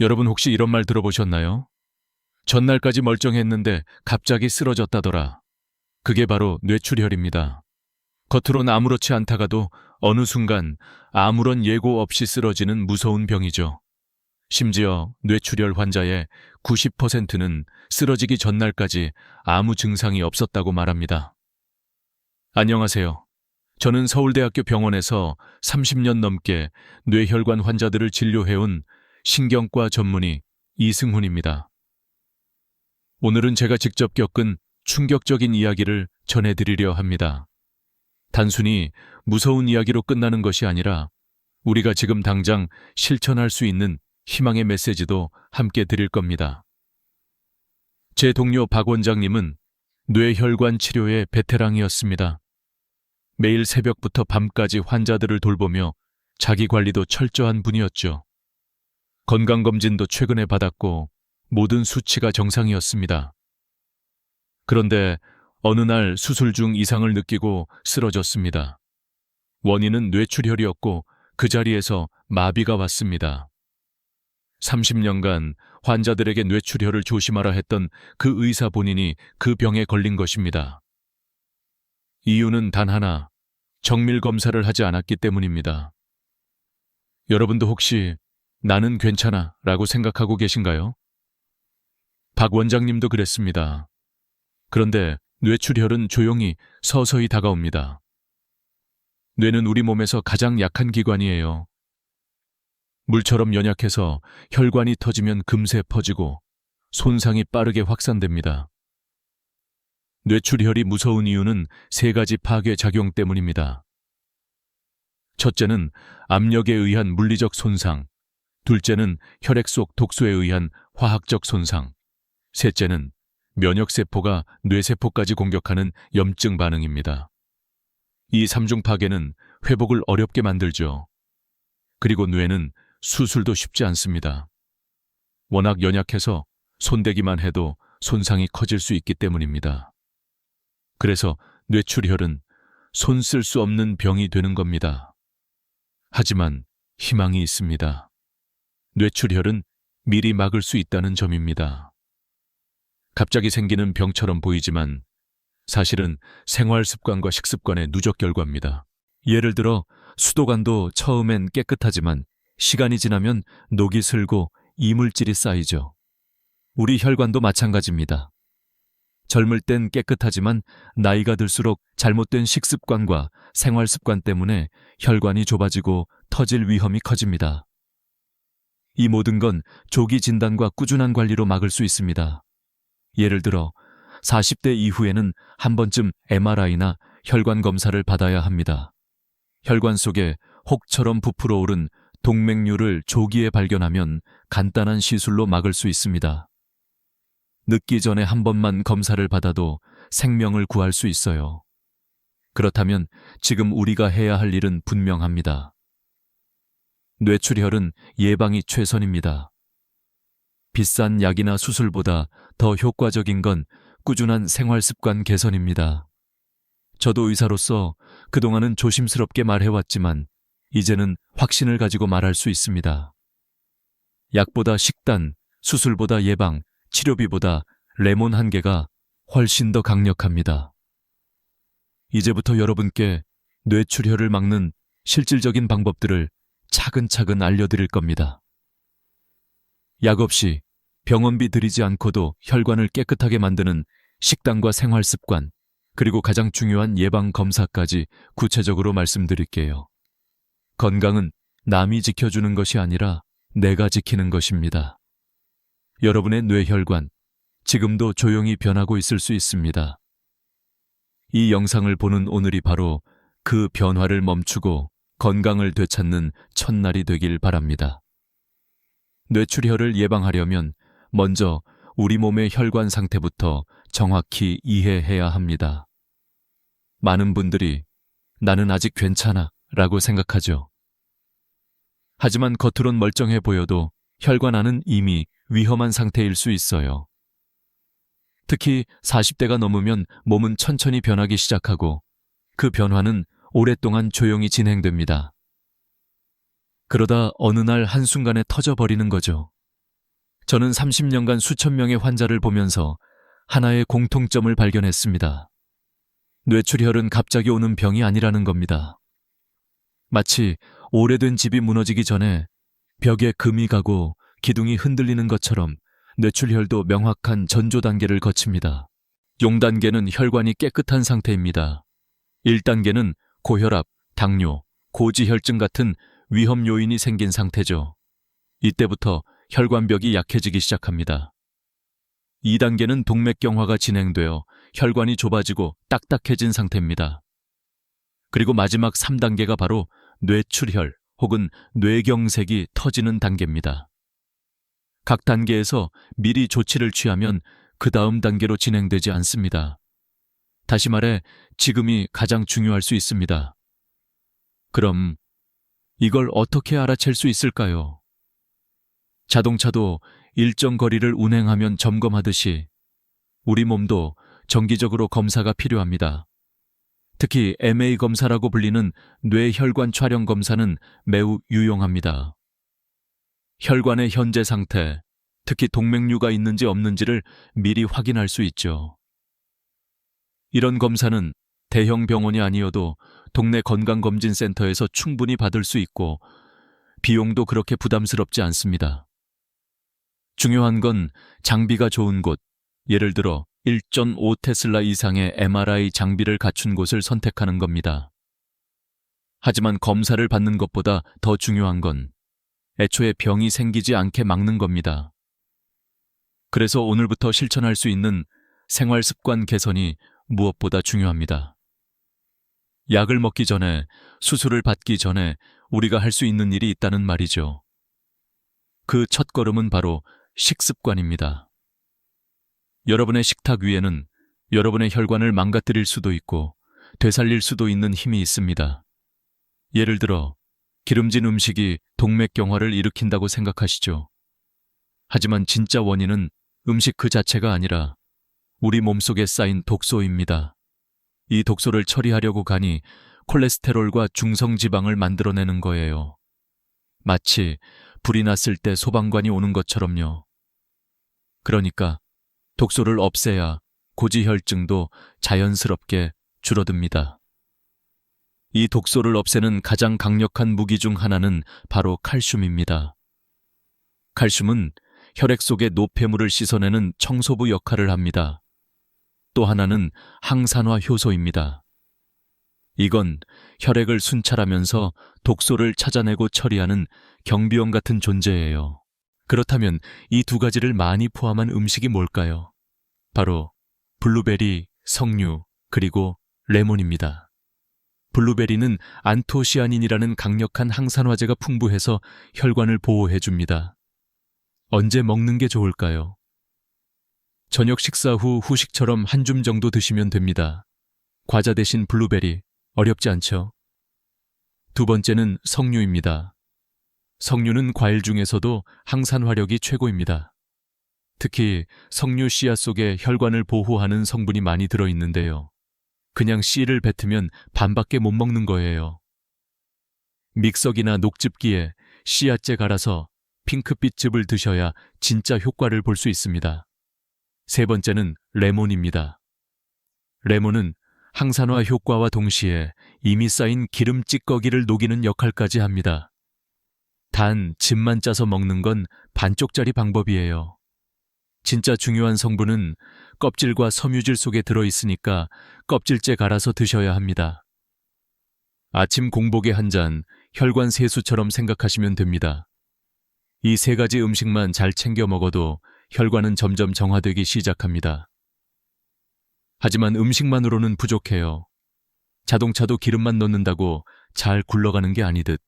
여러분 혹시 이런 말 들어보셨나요? 전날까지 멀쩡했는데 갑자기 쓰러졌다더라. 그게 바로 뇌출혈입니다. 겉으론 아무렇지 않다가도 어느 순간 아무런 예고 없이 쓰러지는 무서운 병이죠. 심지어 뇌출혈 환자의 90%는 쓰러지기 전날까지 아무 증상이 없었다고 말합니다. 안녕하세요. 저는 서울대학교 병원에서 30년 넘게 뇌혈관 환자들을 진료해온 신경과 전문의 이승훈입니다. 오늘은 제가 직접 겪은 충격적인 이야기를 전해드리려 합니다. 단순히 무서운 이야기로 끝나는 것이 아니라 우리가 지금 당장 실천할 수 있는 희망의 메시지도 함께 드릴 겁니다. 제 동료 박 원장님은 뇌혈관 치료의 베테랑이었습니다. 매일 새벽부터 밤까지 환자들을 돌보며 자기 관리도 철저한 분이었죠. 건강검진도 최근에 받았고 모든 수치가 정상이었습니다. 그런데 어느 날 수술 중 이상을 느끼고 쓰러졌습니다. 원인은 뇌출혈이었고 그 자리에서 마비가 왔습니다. 30년간 환자들에게 뇌출혈을 조심하라 했던 그 의사 본인이 그 병에 걸린 것입니다. 이유는 단 하나, 정밀 검사를 하지 않았기 때문입니다. 여러분도 혹시 나는 괜찮아 라고 생각하고 계신가요? 박 원장님도 그랬습니다. 그런데 뇌출혈은 조용히 서서히 다가옵니다. 뇌는 우리 몸에서 가장 약한 기관이에요. 물처럼 연약해서 혈관이 터지면 금세 퍼지고 손상이 빠르게 확산됩니다. 뇌출혈이 무서운 이유는 세 가지 파괴 작용 때문입니다. 첫째는 압력에 의한 물리적 손상, 둘째는 혈액 속 독소에 의한 화학적 손상, 셋째는 면역세포가 뇌세포까지 공격하는 염증 반응입니다. 이 3중 파괴는 회복을 어렵게 만들죠. 그리고 뇌는 수술도 쉽지 않습니다. 워낙 연약해서 손대기만 해도 손상이 커질 수 있기 때문입니다. 그래서 뇌출혈은 손 쓸 수 없는 병이 되는 겁니다. 하지만 희망이 있습니다. 뇌출혈은 미리 막을 수 있다는 점입니다. 갑자기 생기는 병처럼 보이지만 사실은 생활 습관과 식습관의 누적 결과입니다. 예를 들어 수도관도 처음엔 깨끗하지만 시간이 지나면 녹이 슬고 이물질이 쌓이죠. 우리 혈관도 마찬가지입니다. 젊을 땐 깨끗하지만 나이가 들수록 잘못된 식습관과 생활 습관 때문에 혈관이 좁아지고 터질 위험이 커집니다. 이 모든 건 조기 진단과 꾸준한 관리로 막을 수 있습니다. 예를 들어 40대 이후에는 한 번쯤 MRI나 혈관 검사를 받아야 합니다. 혈관 속에 혹처럼 부풀어 오른 동맥류를 조기에 발견하면 간단한 시술로 막을 수 있습니다. 늦기 전에 한 번만 검사를 받아도 생명을 구할 수 있어요. 그렇다면 지금 우리가 해야 할 일은 분명합니다. 뇌출혈은 예방이 최선입니다. 비싼 약이나 수술보다 더 효과적인 건 꾸준한 생활 습관 개선입니다. 저도 의사로서 그동안은 조심스럽게 말해왔지만 이제는 확신을 가지고 말할 수 있습니다. 약보다 식단, 수술보다 예방, 치료비보다 레몬 한 개가 훨씬 더 강력합니다. 이제부터 여러분께 뇌출혈을 막는 실질적인 방법들을 차근차근 알려드릴 겁니다. 약 없이 병원비 들이지 않고도 혈관을 깨끗하게 만드는 식단과 생활 습관, 그리고 가장 중요한 예방 검사까지 구체적으로 말씀드릴게요. 건강은 남이 지켜주는 것이 아니라 내가 지키는 것입니다. 여러분의 뇌혈관, 지금도 조용히 변하고 있을 수 있습니다. 이 영상을 보는 오늘이 바로 그 변화를 멈추고 건강을 되찾는 첫날이 되길 바랍니다. 뇌출혈을 예방하려면 먼저 우리 몸의 혈관 상태부터 정확히 이해해야 합니다. 많은 분들이 나는 아직 괜찮아 라고 생각하죠. 하지만 겉으론 멀쩡해 보여도 혈관 안은 이미 위험한 상태일 수 있어요. 특히 40대가 넘으면 몸은 천천히 변하기 시작하고 그 변화는 오랫동안 조용히 진행됩니다. 그러다 어느 날 한순간에 터져버리는 거죠. 저는 30년간 수천 명의 환자를 보면서 하나의 공통점을 발견했습니다. 뇌출혈은 갑자기 오는 병이 아니라는 겁니다. 마치 오래된 집이 무너지기 전에 벽에 금이 가고 기둥이 흔들리는 것처럼 뇌출혈도 명확한 전조 단계를 거칩니다. 0단계는 혈관이 깨끗한 상태입니다. 1단계는 고혈압, 당뇨, 고지혈증 같은 위험 요인이 생긴 상태죠. 이때부터 혈관벽이 약해지기 시작합니다. 2단계는 동맥경화가 진행되어 혈관이 좁아지고 딱딱해진 상태입니다. 그리고 마지막 3단계가 바로 뇌출혈 혹은 뇌경색이 터지는 단계입니다. 각 단계에서 미리 조치를 취하면 그 다음 단계로 진행되지 않습니다. 다시 말해 지금이 가장 중요할 수 있습니다. 그럼 이걸 어떻게 알아챌 수 있을까요? 자동차도 일정 거리를 운행하면 점검하듯이 우리 몸도 정기적으로 검사가 필요합니다. 특히 MA 검사라고 불리는 뇌혈관 촬영 검사는 매우 유용합니다. 혈관의 현재 상태, 특히 동맥류가 있는지 없는지를 미리 확인할 수 있죠. 이런 검사는 대형 병원이 아니어도 동네 건강검진센터에서 충분히 받을 수 있고 비용도 그렇게 부담스럽지 않습니다. 중요한 건 장비가 좋은 곳, 예를 들어 1.5 테슬라 이상의 MRI 장비를 갖춘 곳을 선택하는 겁니다. 하지만 검사를 받는 것보다 더 중요한 건 애초에 병이 생기지 않게 막는 겁니다. 그래서 오늘부터 실천할 수 있는 생활 습관 개선이 무엇보다 중요합니다. 약을 먹기 전에, 수술을 받기 전에 우리가 할 수 있는 일이 있다는 말이죠. 그 첫걸음은 바로 식습관입니다. 여러분의 식탁 위에는 여러분의 혈관을 망가뜨릴 수도 있고 되살릴 수도 있는 힘이 있습니다. 예를 들어 기름진 음식이 동맥경화를 일으킨다고 생각하시죠. 하지만 진짜 원인은 음식 그 자체가 아니라 우리 몸속에 쌓인 독소입니다. 이 독소를 처리하려고 가니 콜레스테롤과 중성지방을 만들어내는 거예요. 마치 불이 났을 때 소방관이 오는 것처럼요. 그러니까 독소를 없애야 고지혈증도 자연스럽게 줄어듭니다. 이 독소를 없애는 가장 강력한 무기 중 하나는 바로 칼슘입니다. 칼슘은 혈액 속의 노폐물을 씻어내는 청소부 역할을 합니다. 또 하나는 항산화 효소입니다. 이건 혈액을 순찰하면서 독소를 찾아내고 처리하는 경비원 같은 존재예요. 그렇다면 이 두 가지를 많이 포함한 음식이 뭘까요? 바로 블루베리, 석류, 그리고 레몬입니다. 블루베리는 안토시아닌이라는 강력한 항산화제가 풍부해서 혈관을 보호해줍니다. 언제 먹는 게 좋을까요? 저녁 식사 후 후식처럼 한 줌 정도 드시면 됩니다. 과자 대신 블루베리, 어렵지 않죠? 두 번째는 석류입니다. 석류는 과일 중에서도 항산화력이 최고입니다. 특히 석류 씨앗 속에 혈관을 보호하는 성분이 많이 들어있는데요. 그냥 씨를 뱉으면 반밖에 못 먹는 거예요. 믹서기나 녹즙기에 씨앗째 갈아서 핑크빛즙을 드셔야 진짜 효과를 볼 수 있습니다. 세 번째는 레몬입니다. 레몬은 항산화 효과와 동시에 이미 쌓인 기름 찌꺼기를 녹이는 역할까지 합니다. 단 즙만 짜서 먹는 건 반쪽짜리 방법이에요. 진짜 중요한 성분은 껍질과 섬유질 속에 들어있으니까 껍질째 갈아서 드셔야 합니다. 아침 공복에 한 잔, 혈관 세수처럼 생각하시면 됩니다. 이 세 가지 음식만 잘 챙겨 먹어도 혈관은 점점 정화되기 시작합니다. 하지만 음식만으로는 부족해요. 자동차도 기름만 넣는다고 잘 굴러가는 게 아니듯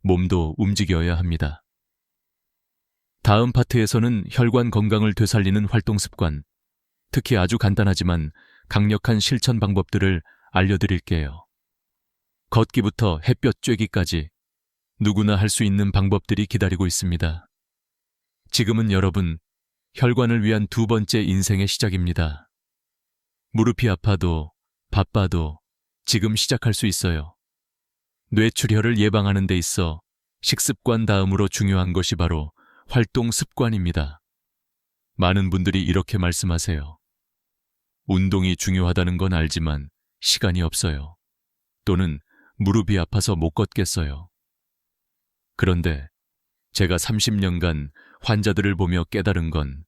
몸도 움직여야 합니다. 다음 파트에서는 혈관 건강을 되살리는 활동 습관, 특히 아주 간단하지만 강력한 실천 방법들을 알려드릴게요. 걷기부터 햇볕 쬐기까지 누구나 할 수 있는 방법들이 기다리고 있습니다. 지금은 여러분, 혈관을 위한 두 번째 인생의 시작입니다. 무릎이 아파도 바빠도 지금 시작할 수 있어요. 뇌출혈을 예방하는 데 있어 식습관 다음으로 중요한 것이 바로 활동 습관입니다. 많은 분들이 이렇게 말씀하세요. 운동이 중요하다는 건 알지만 시간이 없어요. 또는 무릎이 아파서 못 걷겠어요. 그런데 제가 30년간 환자들을 보며 깨달은 건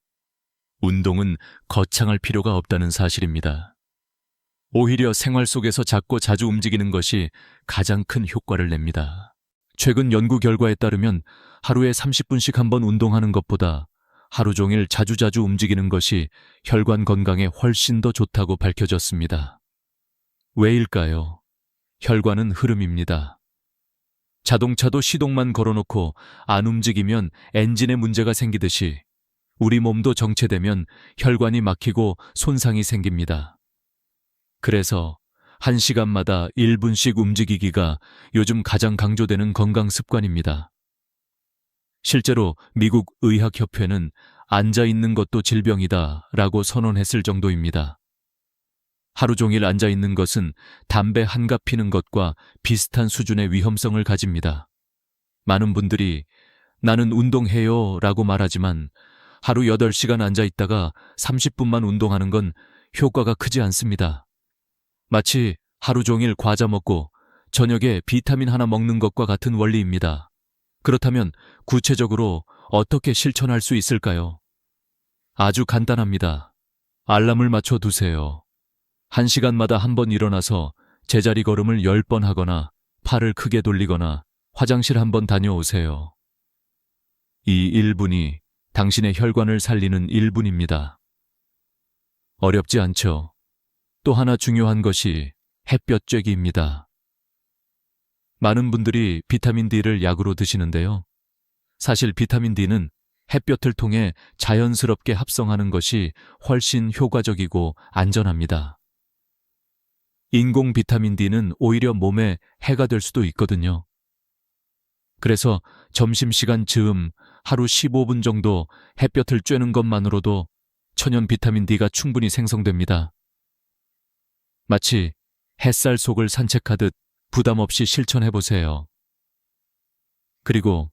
운동은 거창할 필요가 없다는 사실입니다. 오히려 생활 속에서 작고 자주 움직이는 것이 가장 큰 효과를 냅니다. 최근 연구 결과에 따르면 하루에 30분씩 한번 운동하는 것보다 하루 종일 자주자주 움직이는 것이 혈관 건강에 훨씬 더 좋다고 밝혀졌습니다. 왜일까요? 혈관은 흐름입니다. 자동차도 시동만 걸어놓고 안 움직이면 엔진에 문제가 생기듯이 우리 몸도 정체되면 혈관이 막히고 손상이 생깁니다. 그래서 1시간마다 1분씩 움직이기가 요즘 가장 강조되는 건강 습관입니다. 실제로 미국 의학협회는 앉아 있는 것도 질병이다 라고 선언했을 정도입니다. 하루 종일 앉아 있는 것은 담배 한갑 피는 것과 비슷한 수준의 위험성을 가집니다. 많은 분들이 나는 운동해요 라고 말하지만 하루 8시간 앉아 있다가 30분만 운동하는 건 효과가 크지 않습니다. 마치 하루 종일 과자 먹고 저녁에 비타민 하나 먹는 것과 같은 원리입니다. 그렇다면 구체적으로 어떻게 실천할 수 있을까요? 아주 간단합니다. 알람을 맞춰 두세요. 1시간마다 한 번 일어나서 제자리 걸음을 10번 하거나 팔을 크게 돌리거나 화장실 한번 다녀오세요. 이 1분이 당신의 혈관을 살리는 1분입니다. 어렵지 않죠? 또 하나 중요한 것이 햇볕 쬐기입니다. 많은 분들이 비타민 D를 약으로 드시는데요. 사실 비타민 D는 햇볕을 통해 자연스럽게 합성하는 것이 훨씬 효과적이고 안전합니다. 인공 비타민 D는 오히려 몸에 해가 될 수도 있거든요. 그래서 점심시간 즈음 하루 15분 정도 햇볕을 쬐는 것만으로도 천연 비타민 D가 충분히 생성됩니다. 마치 햇살 속을 산책하듯 부담 없이 실천해보세요. 그리고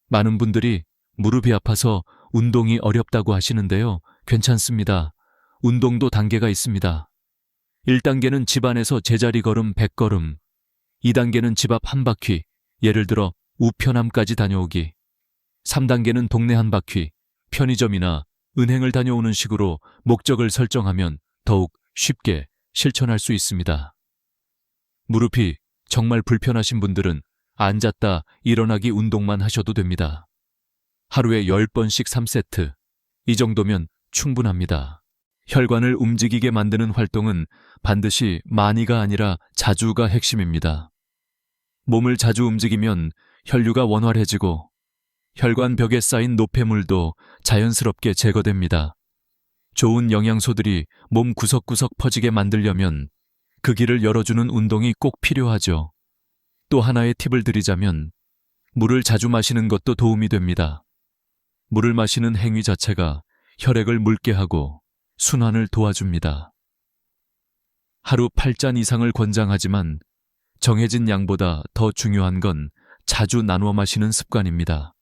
많은 분들이 무릎이 아파서 운동이 어렵다고 하시는데요. 괜찮습니다. 운동도 단계가 있습니다. 1단계는 집 안에서 제자리 걸음 100걸음, 2단계는 집 앞 한 바퀴, 예를 들어 우편함까지 다녀오기, 3단계는 동네 한 바퀴, 편의점이나 은행을 다녀오는 식으로 목적을 설정하면 더욱 쉽게 실천할 수 있습니다. 무릎이 정말 불편하신 분들은 앉았다 일어나기 운동만 하셔도 됩니다. 하루에 10번씩 3세트, 이 정도면 충분합니다. 혈관을 움직이게 만드는 활동은 반드시 많이가 아니라 자주가 핵심입니다. 몸을 자주 움직이면 혈류가 원활해지고 혈관 벽에 쌓인 노폐물도 자연스럽게 제거됩니다. 좋은 영양소들이 몸 구석구석 퍼지게 만들려면 그 길을 열어주는 운동이 꼭 필요하죠. 또 하나의 팁을 드리자면 물을 자주 마시는 것도 도움이 됩니다. 물을 마시는 행위 자체가 혈액을 묽게 하고 순환을 도와줍니다. 하루 8잔 이상을 권장하지만 정해진 양보다 더 중요한 건 자주 나누어 마시는 습관입니다.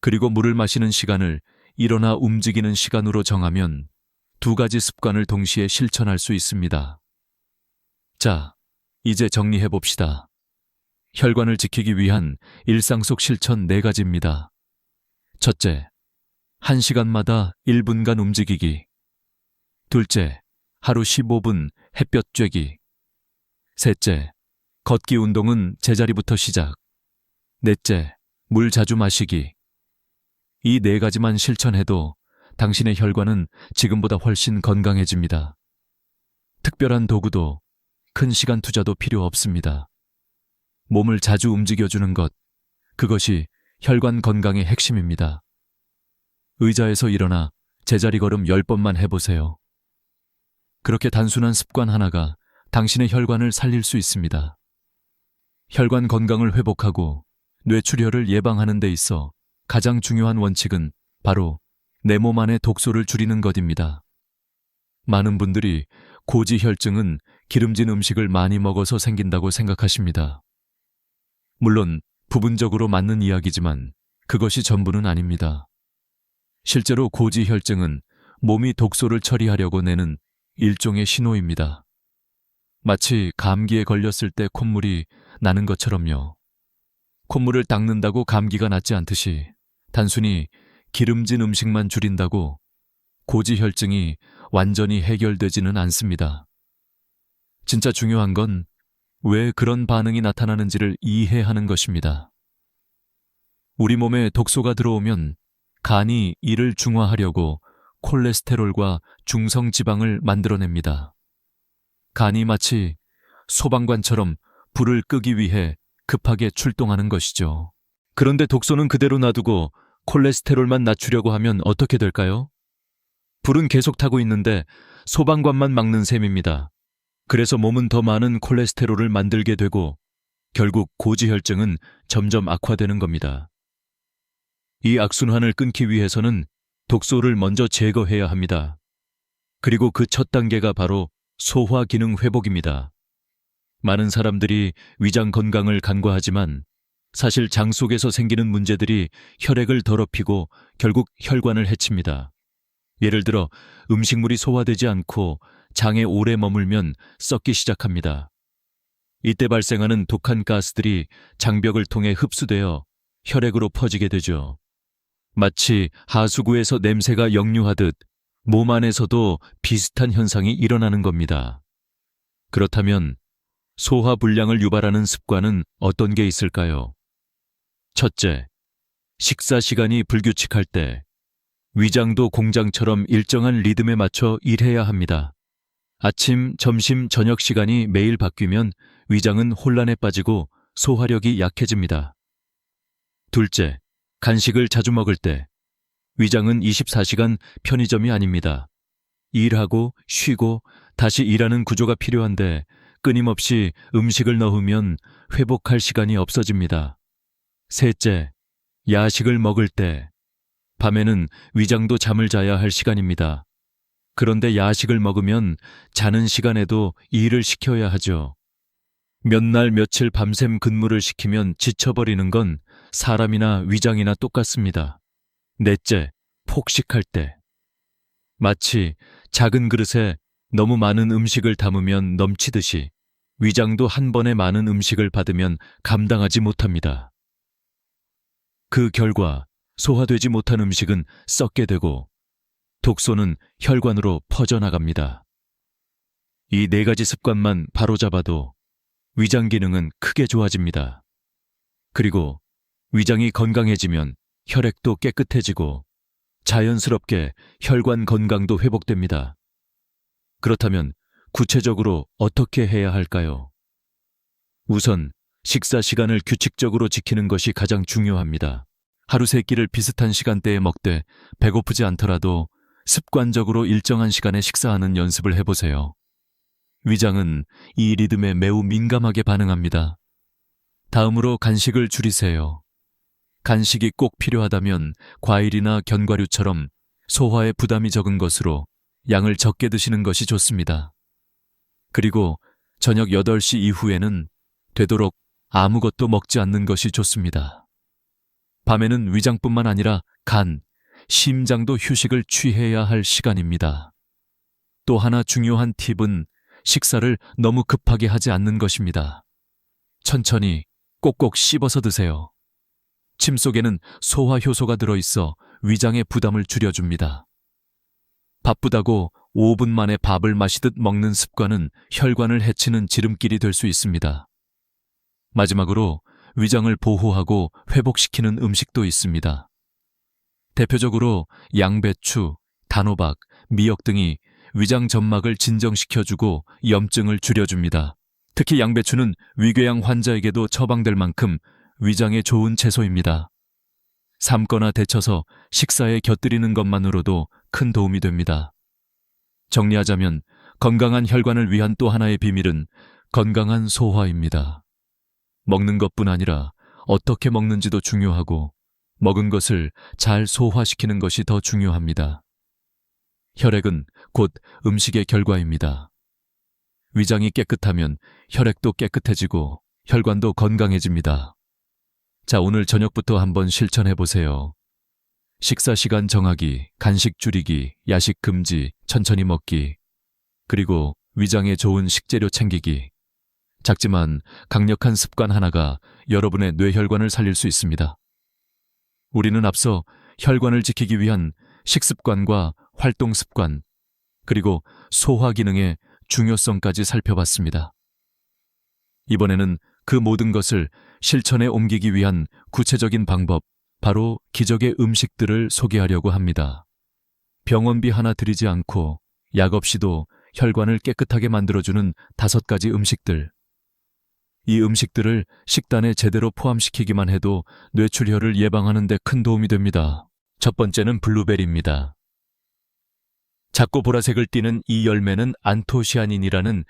그리고 물을 마시는 시간을 일어나 움직이는 시간으로 정하면 2가지 습관을 동시에 실천할 수 있습니다. 자, 이제 정리해 봅시다. 혈관을 지키기 위한 일상 속 실천 4가지입니다. 첫째, 1시간마다 1분간 움직이기. 둘째, 하루 15분 햇볕 쬐기. 셋째, 걷기 운동은 제자리부터 시작. 넷째, 물 자주 마시기. 이 4가지만 실천해도 당신의 혈관은 지금보다 훨씬 건강해집니다. 특별한 도구도 큰 시간 투자도 필요 없습니다. 몸을 자주 움직여주는 것, 그것이 혈관 건강의 핵심입니다. 의자에서 일어나 제자리 걸음 10번만 해보세요. 그렇게 단순한 습관 하나가 당신의 혈관을 살릴 수 있습니다. 혈관 건강을 회복하고 뇌출혈을 예방하는 데 있어 가장 중요한 원칙은 바로 내 몸 안의 독소를 줄이는 것입니다. 많은 분들이 고지혈증은 기름진 음식을 많이 먹어서 생긴다고 생각하십니다. 물론 부분적으로 맞는 이야기지만 그것이 전부는 아닙니다. 실제로 고지혈증은 몸이 독소를 처리하려고 내는 일종의 신호입니다. 마치 감기에 걸렸을 때 콧물이 나는 것처럼요. 콧물을 닦는다고 감기가 낫지 않듯이 단순히 기름진 음식만 줄인다고 고지혈증이 완전히 해결되지는 않습니다. 진짜 중요한 건 왜 그런 반응이 나타나는지를 이해하는 것입니다. 우리 몸에 독소가 들어오면 간이 이를 중화하려고 콜레스테롤과 중성지방을 만들어냅니다. 간이 마치 소방관처럼 불을 끄기 위해 급하게 출동하는 것이죠. 그런데 독소는 그대로 놔두고 콜레스테롤만 낮추려고 하면 어떻게 될까요? 불은 계속 타고 있는데 소방관만 막는 셈입니다. 그래서 몸은 더 많은 콜레스테롤을 만들게 되고 결국 고지혈증은 점점 악화되는 겁니다. 이 악순환을 끊기 위해서는 독소를 먼저 제거해야 합니다. 그리고 그 첫 단계가 바로 소화 기능 회복입니다. 많은 사람들이 위장 건강을 간과하지만 사실 장 속에서 생기는 문제들이 혈액을 더럽히고 결국 혈관을 해칩니다. 예를 들어 음식물이 소화되지 않고 장에 오래 머물면 썩기 시작합니다. 이때 발생하는 독한 가스들이 장벽을 통해 흡수되어 혈액으로 퍼지게 되죠. 마치 하수구에서 냄새가 역류하듯 몸 안에서도 비슷한 현상이 일어나는 겁니다. 그렇다면 소화불량을 유발하는 습관은 어떤 게 있을까요? 첫째, 식사 시간이 불규칙할 때 위장도 공장처럼 일정한 리듬에 맞춰 일해야 합니다. 아침, 점심, 저녁 시간이 매일 바뀌면 위장은 혼란에 빠지고 소화력이 약해집니다. 둘째, 간식을 자주 먹을 때 위장은 24시간 편의점이 아닙니다. 일하고 쉬고 다시 일하는 구조가 필요한데 끊임없이 음식을 넣으면 회복할 시간이 없어집니다. 셋째, 야식을 먹을 때 밤에는 위장도 잠을 자야 할 시간입니다. 그런데 야식을 먹으면 자는 시간에도 일을 시켜야 하죠. 몇 날 며칠 밤샘 근무를 시키면 지쳐버리는 건 사람이나 위장이나 똑같습니다. 넷째, 폭식할 때. 마치 작은 그릇에 너무 많은 음식을 담으면 넘치듯이 위장도 한 번에 많은 음식을 받으면 감당하지 못합니다. 그 결과 소화되지 못한 음식은 썩게 되고 독소는 혈관으로 퍼져나갑니다. 이 네 가지 습관만 바로잡아도 위장 기능은 크게 좋아집니다. 그리고 위장이 건강해지면 혈액도 깨끗해지고 자연스럽게 혈관 건강도 회복됩니다. 그렇다면 구체적으로 어떻게 해야 할까요? 우선 식사 시간을 규칙적으로 지키는 것이 가장 중요합니다. 하루 세 끼를 비슷한 시간대에 먹되 배고프지 않더라도 습관적으로 일정한 시간에 식사하는 연습을 해보세요. 위장은 이 리듬에 매우 민감하게 반응합니다. 다음으로 간식을 줄이세요. 간식이 꼭 필요하다면 과일이나 견과류처럼 소화에 부담이 적은 것으로 양을 적게 드시는 것이 좋습니다. 그리고 저녁 8시 이후에는 되도록 아무것도 먹지 않는 것이 좋습니다. 밤에는 위장뿐만 아니라 간, 심장도 휴식을 취해야 할 시간입니다. 또 하나 중요한 팁은 식사를 너무 급하게 하지 않는 것입니다. 천천히 꼭꼭 씹어서 드세요. 침 속에는 소화 효소가 들어있어 위장의 부담을 줄여줍니다. 바쁘다고 5분 만에 밥을 마시듯 먹는 습관은 혈관을 해치는 지름길이 될 수 있습니다. 마지막으로 위장을 보호하고 회복시키는 음식도 있습니다. 대표적으로 양배추, 단호박, 미역 등이 위장 점막을 진정시켜주고 염증을 줄여줍니다. 특히 양배추는 위궤양 환자에게도 처방될 만큼 위장에 좋은 채소입니다. 삶거나 데쳐서 식사에 곁들이는 것만으로도 큰 도움이 됩니다. 정리하자면 건강한 혈관을 위한 또 하나의 비밀은 건강한 소화입니다. 먹는 것뿐 아니라 어떻게 먹는지도 중요하고 먹은 것을 잘 소화시키는 것이 더 중요합니다. 혈액은 곧 음식의 결과입니다. 위장이 깨끗하면 혈액도 깨끗해지고 혈관도 건강해집니다. 자, 오늘 저녁부터 한번 실천해 보세요. 식사 시간 정하기, 간식 줄이기, 야식 금지, 천천히 먹기, 그리고 위장에 좋은 식재료 챙기기. 작지만 강력한 습관 하나가 여러분의 뇌혈관을 살릴 수 있습니다. 우리는 앞서 혈관을 지키기 위한 식습관과 활동습관, 그리고 소화 기능의 중요성까지 살펴봤습니다. 이번에는 그 모든 것을 실천에 옮기기 위한 구체적인 방법, 바로 기적의 음식들을 소개하려고 합니다. 병원비 하나 들이지 않고 약 없이도 혈관을 깨끗하게 만들어주는 5가지 음식들. 이 음식들을 식단에 제대로 포함시키기만 해도 뇌출혈을 예방하는 데 큰 도움이 됩니다. 첫 번째는 블루베리입니다. 작고 보라색을 띠는 이 열매는 안토시아닌이라는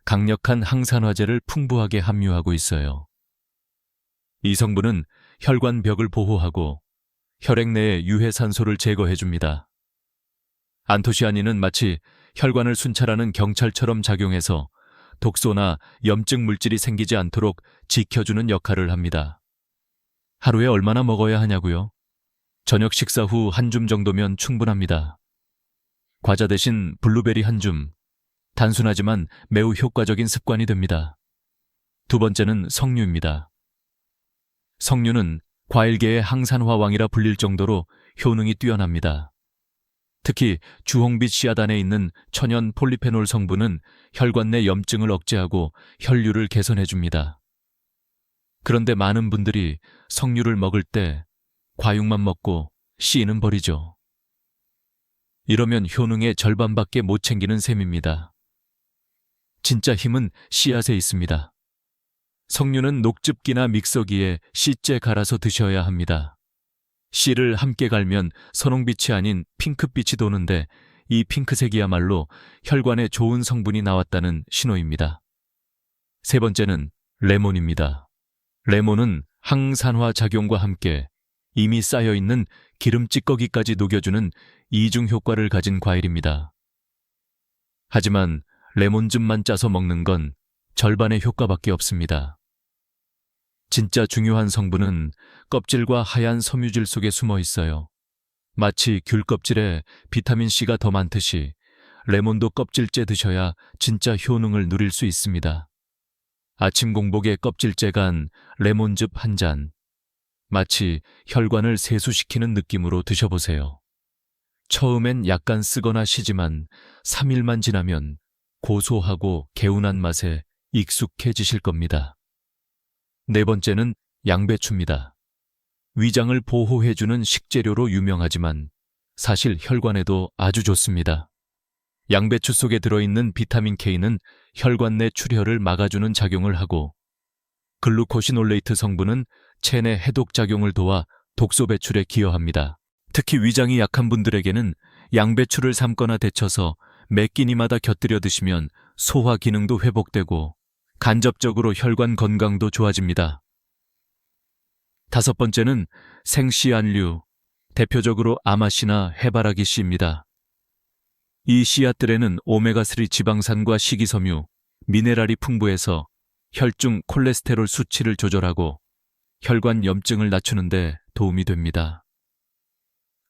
강력한 항산화제를 풍부하게 함유하고 있어요. 이 성분은 혈관 벽을 보호하고 혈액 내의 유해산소를 제거해줍니다. 안토시아닌은 마치 혈관을 순찰하는 경찰처럼 작용해서 독소나 염증 물질이 생기지 않도록 지켜주는 역할을 합니다. 하루에 얼마나 먹어야 하냐고요? 저녁 식사 후 한 줌 정도면 충분합니다. 과자 대신 블루베리 한 줌, 단순하지만 매우 효과적인 습관이 됩니다. 두 번째는 석류입니다. 석류는 과일계의 항산화왕이라 불릴 정도로 효능이 뛰어납니다. 특히 주홍빛 씨앗 안에 있는 천연 폴리페놀 성분은 혈관 내 염증을 억제하고 혈류를 개선해줍니다. 그런데 많은 분들이 석류를 먹을 때 과육만 먹고 씨는 버리죠. 이러면 효능의 절반밖에 못 챙기는 셈입니다. 진짜 힘은 씨앗에 있습니다. 석류는 녹즙기나 믹서기에 씨째 갈아서 드셔야 합니다. 씨를 함께 갈면 선홍빛이 아닌 핑크빛이 도는데 이 핑크색이야말로 혈관에 좋은 성분이 나왔다는 신호입니다. 세 번째는 레몬입니다. 레몬은 항산화 작용과 함께 이미 쌓여있는 기름 찌꺼기까지 녹여주는 이중 효과를 가진 과일입니다. 하지만 레몬즙만 짜서 먹는 건 절반의 효과밖에 없습니다. 진짜 중요한 성분은 껍질과 하얀 섬유질 속에 숨어 있어요. 마치 귤 껍질에 비타민C가 더 많듯이 레몬도 껍질째 드셔야 진짜 효능을 누릴 수 있습니다. 아침 공복에 껍질째 간 레몬즙 한 잔, 마치 혈관을 세수시키는 느낌으로 드셔보세요. 처음엔 약간 쓰거나 시지만 3일만 지나면 고소하고 개운한 맛에 익숙해지실 겁니다. 네 번째는 양배추입니다. 위장을 보호해주는 식재료로 유명하지만 사실 혈관에도 아주 좋습니다. 양배추 속에 들어있는 비타민 K는 혈관 내 출혈을 막아주는 작용을 하고 글루코시놀레이트 성분은 체내 해독 작용을 도와 독소 배출에 기여합니다. 특히 위장이 약한 분들에게는 양배추를 삶거나 데쳐서 매 끼니마다 곁들여 드시면 소화 기능도 회복되고 간접적으로 혈관 건강도 좋아집니다. 다섯 번째는 생씨앗류, 대표적으로 아마씨나 해바라기 씨입니다. 이 씨앗들에는 오메가3 지방산과 식이섬유, 미네랄이 풍부해서 혈중 콜레스테롤 수치를 조절하고 혈관 염증을 낮추는 데 도움이 됩니다.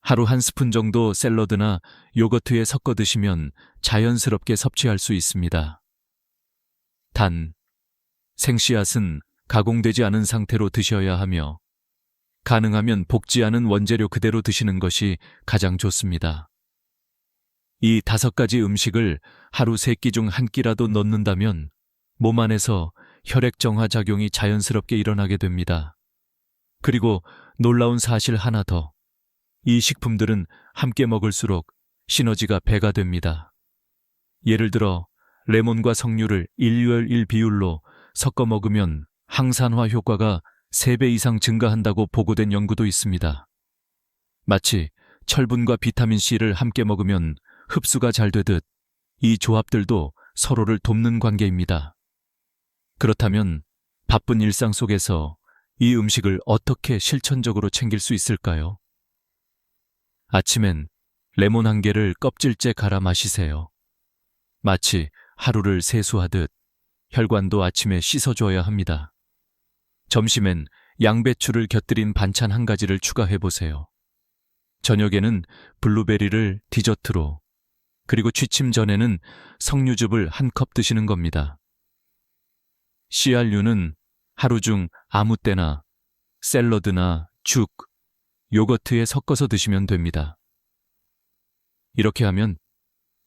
하루 한 스푼 정도 샐러드나 요거트에 섞어 드시면 자연스럽게 섭취할 수 있습니다. 단, 생씨앗은 가공되지 않은 상태로 드셔야 하며 가능하면 볶지 않은 원재료 그대로 드시는 것이 가장 좋습니다. 이 5가지 음식을 하루 3끼 중 1끼라도 넣는다면 몸 안에서 혈액 정화 작용이 자연스럽게 일어나게 됩니다. 그리고 놀라운 사실 하나 더. 이 식품들은 함께 먹을수록 시너지가 배가 됩니다. 예를 들어 레몬과 석류를 1:1 비율로 섞어 먹으면 항산화 효과가 3배 이상 증가한다고 보고된 연구도 있습니다. 마치 철분과 비타민C를 함께 먹으면 흡수가 잘 되듯 이 조합들도 서로를 돕는 관계입니다. 그렇다면 바쁜 일상 속에서 이 음식을 어떻게 실천적으로 챙길 수 있을까요? 아침엔 레몬 1개를 껍질째 갈아 마시세요. 마치 하루를 세수하듯 혈관도 아침에 씻어줘야 합니다. 점심엔 양배추를 곁들인 반찬 1가지를 추가해보세요. 저녁에는 블루베리를 디저트로, 그리고 취침 전에는 석류즙을 한 컵 드시는 겁니다. CRU는 하루 중 아무 때나 샐러드나 죽, 요거트에 섞어서 드시면 됩니다. 이렇게 하면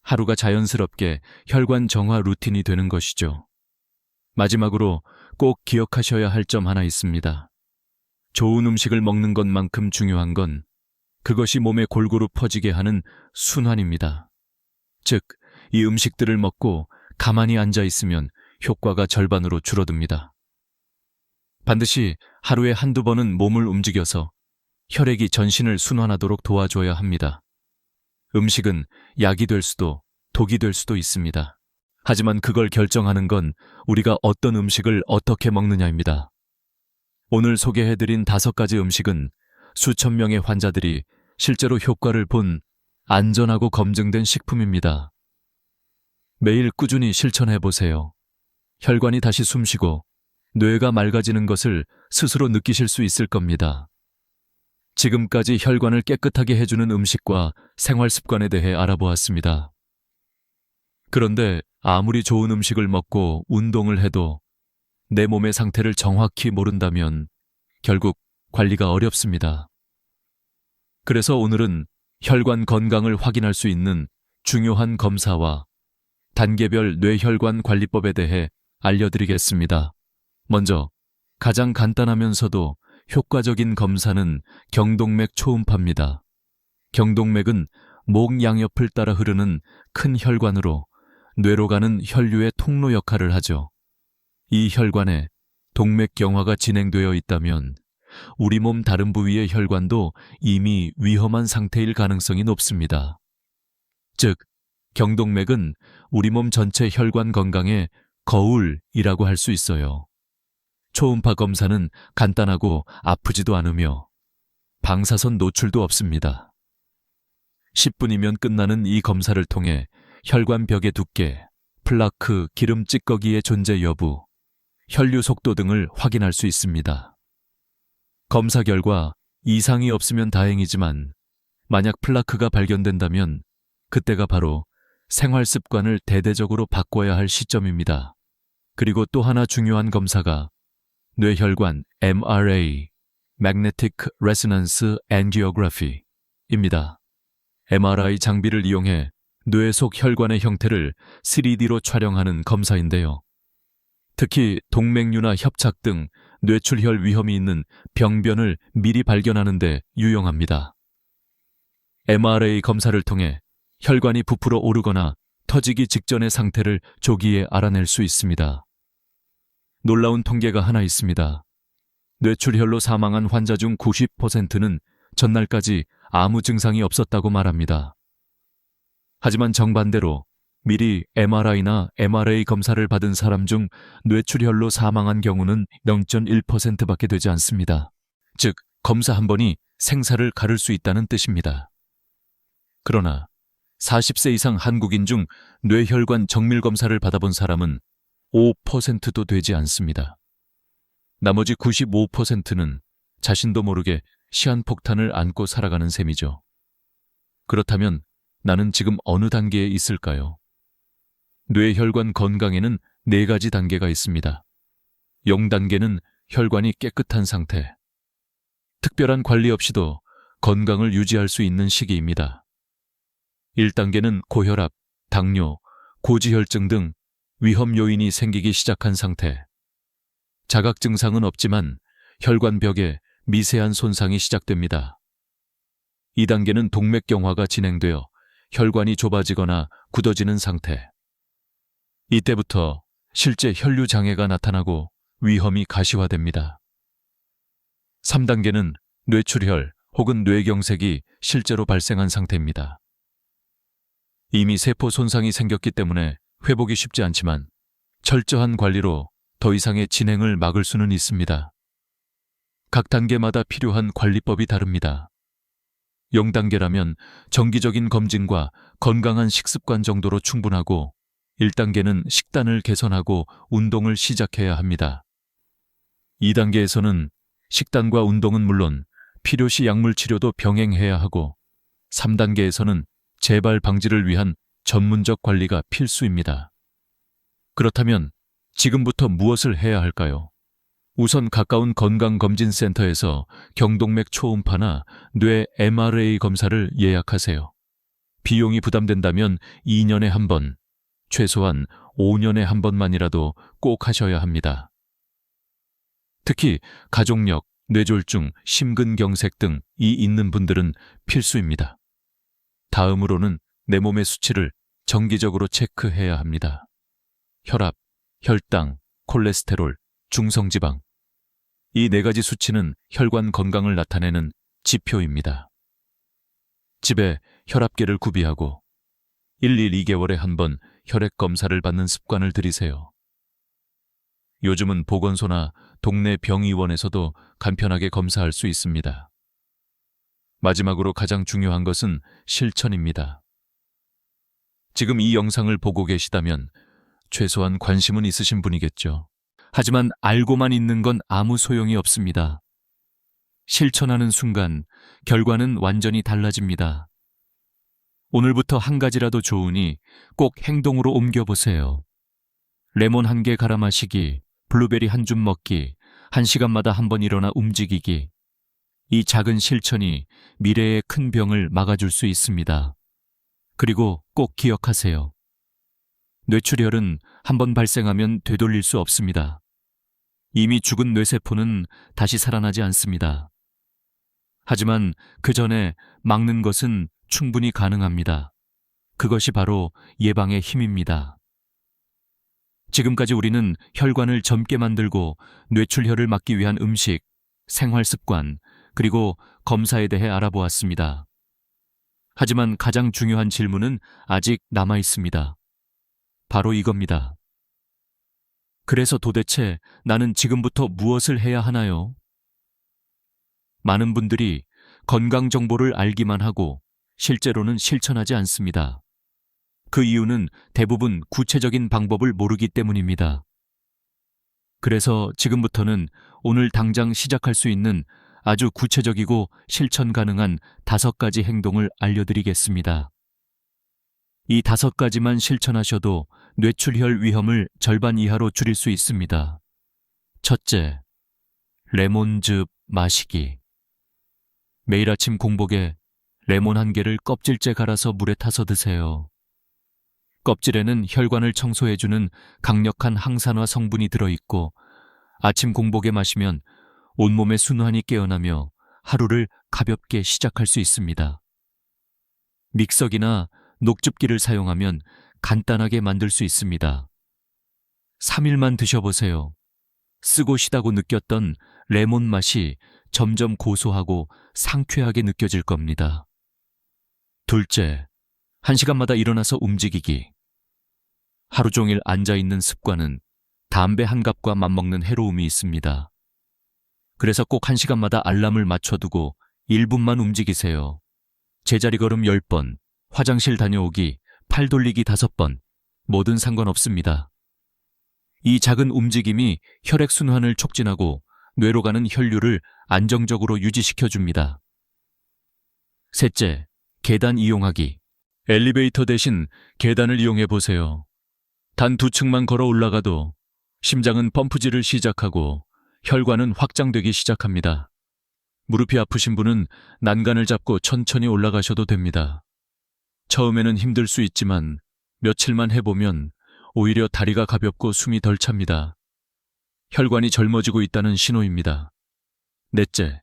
하루가 자연스럽게 혈관 정화 루틴이 되는 것이죠. 마지막으로 꼭 기억하셔야 할 점 하나 있습니다. 좋은 음식을 먹는 것만큼 중요한 건 그것이 몸에 골고루 퍼지게 하는 순환입니다. 즉, 이 음식들을 먹고 가만히 앉아 있으면 효과가 절반으로 줄어듭니다. 반드시 하루에 한두 번은 몸을 움직여서 혈액이 전신을 순환하도록 도와줘야 합니다. 음식은 약이 될 수도 독이 될 수도 있습니다. 하지만 그걸 결정하는 건 우리가 어떤 음식을 어떻게 먹느냐입니다. 오늘 소개해드린 5가지 음식은 수천 명의 환자들이 실제로 효과를 본 안전하고 검증된 식품입니다. 매일 꾸준히 실천해보세요. 혈관이 다시 숨쉬고 뇌가 맑아지는 것을 스스로 느끼실 수 있을 겁니다. 지금까지 혈관을 깨끗하게 해주는 음식과 생활 습관에 대해 알아보았습니다. 그런데 아무리 좋은 음식을 먹고 운동을 해도 내 몸의 상태를 정확히 모른다면 결국 관리가 어렵습니다. 그래서 오늘은 혈관 건강을 확인할 수 있는 중요한 검사와 단계별 뇌혈관 관리법에 대해 알려드리겠습니다. 먼저 가장 간단하면서도 효과적인 검사는 경동맥 초음파입니다. 경동맥은 목 양옆을 따라 흐르는 큰 혈관으로 뇌로 가는 혈류의 통로 역할을 하죠. 이 혈관에 동맥경화가 진행되어 있다면 우리 몸 다른 부위의 혈관도 이미 위험한 상태일 가능성이 높습니다. 즉, 경동맥은 우리 몸 전체 혈관 건강의 거울이라고 할 수 있어요. 초음파 검사는 간단하고 아프지도 않으며 방사선 노출도 없습니다. 10분이면 끝나는 이 검사를 통해 혈관벽의 두께, 플라크, 기름 찌꺼기의 존재 여부, 혈류 속도 등을 확인할 수 있습니다. 검사 결과 이상이 없으면 다행이지만 만약 플라크가 발견된다면 그때가 바로 생활 습관을 대대적으로 바꿔야 할 시점입니다. 그리고 또 하나 중요한 검사가 뇌혈관 MRA, Magnetic Resonance Angiography입니다. MRI 장비를 이용해 뇌 속 혈관의 형태를 3D로 촬영하는 검사인데요. 특히 동맥류나 협착 등 뇌출혈 위험이 있는 병변을 미리 발견하는 데 유용합니다. MRA 검사를 통해 혈관이 부풀어 오르거나 터지기 직전의 상태를 조기에 알아낼 수 있습니다. 놀라운 통계가 하나 있습니다. 뇌출혈로 사망한 환자 중 90%는 전날까지 아무 증상이 없었다고 말합니다. 하지만 정반대로 미리 MRI나 MRA 검사를 받은 사람 중 뇌출혈로 사망한 경우는 0.1%밖에 되지 않습니다. 즉, 검사 한 번이 생사를 가를 수 있다는 뜻입니다. 그러나 40세 이상 한국인 중 뇌혈관 정밀 검사를 받아본 사람은 5%도 되지 않습니다. 나머지 95%는 자신도 모르게 시한폭탄을 안고 살아가는 셈이죠. 그렇다면 나는 지금 어느 단계에 있을까요? 뇌혈관 건강에는 4가지 단계가 있습니다. 0단계는 혈관이 깨끗한 상태. 특별한 관리 없이도 건강을 유지할 수 있는 시기입니다. 1단계는 고혈압, 당뇨, 고지혈증 등 위험 요인이 생기기 시작한 상태. 자각 증상은 없지만 혈관벽에 미세한 손상이 시작됩니다. 2단계는 동맥경화가 진행되어 혈관이 좁아지거나 굳어지는 상태. 이때부터 실제 혈류 장애가 나타나고 위험이 가시화됩니다. 3단계는 뇌출혈 혹은 뇌경색이 실제로 발생한 상태입니다. 이미 세포 손상이 생겼기 때문에 회복이 쉽지 않지만 철저한 관리로 더 이상의 진행을 막을 수는 있습니다. 각 단계마다 필요한 관리법이 다릅니다. 0단계라면 정기적인 검진과 건강한 식습관 정도로 충분하고 1단계는 식단을 개선하고 운동을 시작해야 합니다. 2단계에서는 식단과 운동은 물론 필요시 약물 치료도 병행해야 하고 3단계에서는 재발 방지를 위한 전문적 관리가 필수입니다. 그렇다면 지금부터 무엇을 해야 할까요? 우선 가까운 건강검진센터에서 경동맥 초음파나 뇌 MRA 검사를 예약하세요. 비용이 부담된다면 2년에 한 번, 최소한 5년에 한 번만이라도 꼭 하셔야 합니다. 특히 가족력, 뇌졸중, 심근경색 등이 있는 분들은 필수입니다. 다음으로는 내 몸의 수치를 정기적으로 체크해야 합니다. 혈압, 혈당, 콜레스테롤, 중성지방. 이 4가지 수치는 혈관 건강을 나타내는 지표입니다. 집에 혈압계를 구비하고 2개월에 한 번 혈액 검사를 받는 습관을 들이세요. 요즘은 보건소나 동네 병의원에서도 간편하게 검사할 수 있습니다. 마지막으로 가장 중요한 것은 실천입니다. 지금 이 영상을 보고 계시다면 최소한 관심은 있으신 분이겠죠. 하지만 알고만 있는 건 아무 소용이 없습니다. 실천하는 순간 결과는 완전히 달라집니다. 오늘부터 한 가지라도 좋으니 꼭 행동으로 옮겨보세요. 레몬 1개 갈아 마시기, 블루베리 한 줌 먹기, 1시간마다 한 번 일어나 움직이기. 이 작은 실천이 미래의 큰 병을 막아줄 수 있습니다. 그리고 꼭 기억하세요. 뇌출혈은 한 번 발생하면 되돌릴 수 없습니다. 이미 죽은 뇌세포는 다시 살아나지 않습니다. 하지만 그 전에 막는 것은 충분히 가능합니다. 그것이 바로 예방의 힘입니다. 지금까지 우리는 혈관을 젊게 만들고 뇌출혈을 막기 위한 음식, 생활 습관, 그리고 검사에 대해 알아보았습니다. 하지만 가장 중요한 질문은 아직 남아 있습니다. 바로 이겁니다. 그래서 도대체 나는 지금부터 무엇을 해야 하나요? 많은 분들이 건강 정보를 알기만 하고 실제로는 실천하지 않습니다. 그 이유는 대부분 구체적인 방법을 모르기 때문입니다. 그래서 지금부터는 오늘 당장 시작할 수 있는 아주 구체적이고 실천 가능한 5가지 행동을 알려드리겠습니다. 이 5가지만 실천하셔도 뇌출혈 위험을 절반 이하로 줄일 수 있습니다. 첫째, 레몬즙 마시기. 매일 아침 공복에 레몬 1개를 껍질째 갈아서 물에 타서 드세요. 껍질에는 혈관을 청소해주는 강력한 항산화 성분이 들어있고 아침 공복에 마시면 온몸의 순환이 깨어나며 하루를 가볍게 시작할 수 있습니다. 믹서기나 녹즙기를 사용하면 간단하게 만들 수 있습니다. 3일만 드셔보세요. 쓰고 시다고 느꼈던 레몬 맛이 점점 고소하고 상쾌하게 느껴질 겁니다. 둘째, 1시간마다 일어나서 움직이기. 하루 종일 앉아있는 습관은 담배 한 갑과 맞먹는 해로움이 있습니다. 그래서 꼭 1시간마다 알람을 맞춰두고 1분만 움직이세요. 제자리 걸음 10번, 화장실 다녀오기, 팔 돌리기 5번, 뭐든 상관없습니다. 이 작은 움직임이 혈액순환을 촉진하고 뇌로 가는 혈류를 안정적으로 유지시켜줍니다. 셋째, 계단 이용하기. 엘리베이터 대신 계단을 이용해 보세요. 단 2층만 걸어 올라가도 심장은 펌프질을 시작하고 혈관은 확장되기 시작합니다. 무릎이 아프신 분은 난간을 잡고 천천히 올라가셔도 됩니다. 처음에는 힘들 수 있지만 며칠만 해보면 오히려 다리가 가볍고 숨이 덜 찹니다. 혈관이 젊어지고 있다는 신호입니다. 넷째,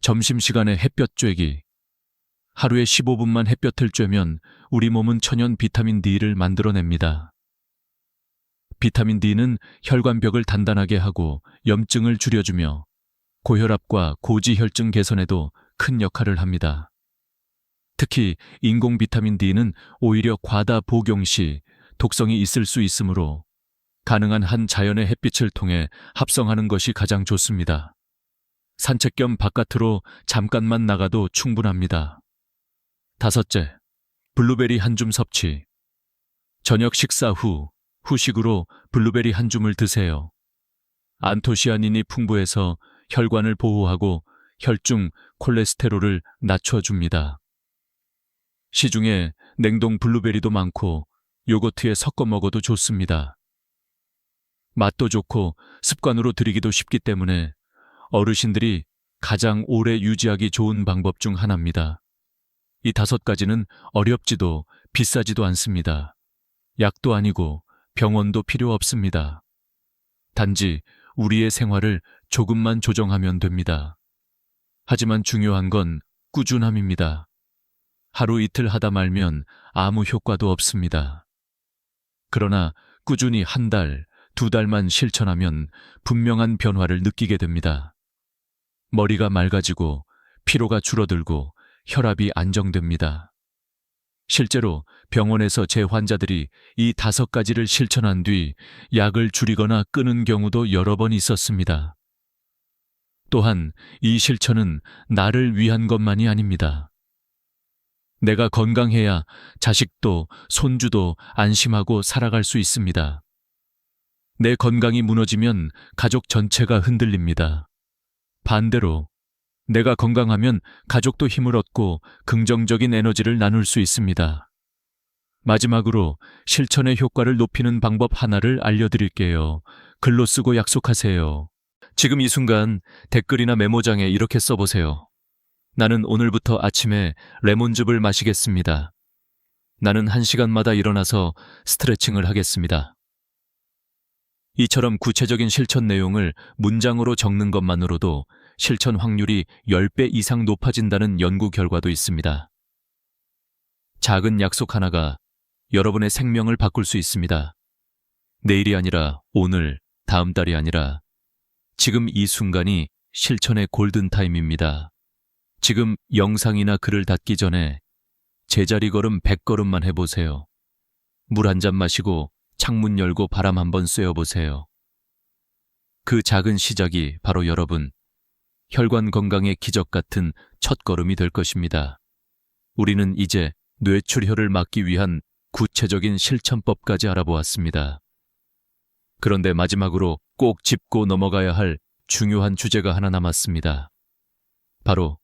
점심시간에 햇볕 쬐기. 하루에 15분만 햇볕을 쬐면 우리 몸은 천연 비타민 D를 만들어냅니다. 비타민 D는 혈관벽을 단단하게 하고 염증을 줄여주며 고혈압과 고지혈증 개선에도 큰 역할을 합니다. 특히 인공 비타민 D는 오히려 과다 복용 시 독성이 있을 수 있으므로 가능한 한 자연의 햇빛을 통해 합성하는 것이 가장 좋습니다. 산책 겸 바깥으로 잠깐만 나가도 충분합니다. 다섯째, 블루베리 한 줌 섭취. 저녁 식사 후 후식으로 블루베리 한 줌을 드세요. 안토시아닌이 풍부해서 혈관을 보호하고 혈중 콜레스테롤을 낮춰줍니다. 시중에 냉동 블루베리도 많고 요거트에 섞어 먹어도 좋습니다. 맛도 좋고 습관으로 들이기도 쉽기 때문에 어르신들이 가장 오래 유지하기 좋은 방법 중 하나입니다. 이 5가지는 어렵지도 비싸지도 않습니다. 약도 아니고 병원도 필요 없습니다. 단지 우리의 생활을 조금만 조정하면 됩니다. 하지만 중요한 건 꾸준함입니다. 하루 이틀 하다 말면 아무 효과도 없습니다. 그러나 꾸준히 1달, 2달만 실천하면 분명한 변화를 느끼게 됩니다. 머리가 맑아지고 피로가 줄어들고 혈압이 안정됩니다. 실제로 병원에서 제 환자들이 이 5가지를 실천한 뒤 약을 줄이거나 끊은 경우도 여러 번 있었습니다. 또한 이 실천은 나를 위한 것만이 아닙니다. 내가 건강해야 자식도 손주도 안심하고 살아갈 수 있습니다. 내 건강이 무너지면 가족 전체가 흔들립니다. 반대로 내가 건강하면 가족도 힘을 얻고 긍정적인 에너지를 나눌 수 있습니다. 마지막으로 실천의 효과를 높이는 방법 하나를 알려드릴게요. 글로 쓰고 약속하세요. 지금 이 순간 댓글이나 메모장에 이렇게 써보세요. 나는 오늘부터 아침에 레몬즙을 마시겠습니다. 나는 1시간마다 일어나서 스트레칭을 하겠습니다. 이처럼 구체적인 실천 내용을 문장으로 적는 것만으로도 실천 확률이 10배 이상 높아진다는 연구 결과도 있습니다. 작은 약속 하나가 여러분의 생명을 바꿀 수 있습니다. 내일이 아니라 오늘, 다음 달이 아니라 지금 이 순간이 실천의 골든타임입니다. 지금 영상이나 글을 닫기 전에 제자리 걸음 100걸음만 해보세요. 물 한 잔 마시고 창문 열고 바람 한번 쐬어보세요. 그 작은 시작이 바로 여러분, 혈관 건강의 기적 같은 첫걸음이 될 것입니다. 우리는 이제 뇌출혈을 막기 위한 구체적인 실천법까지 알아보았습니다. 그런데 마지막으로 꼭 짚고 넘어가야 할 중요한 주제가 하나 남았습니다. 바로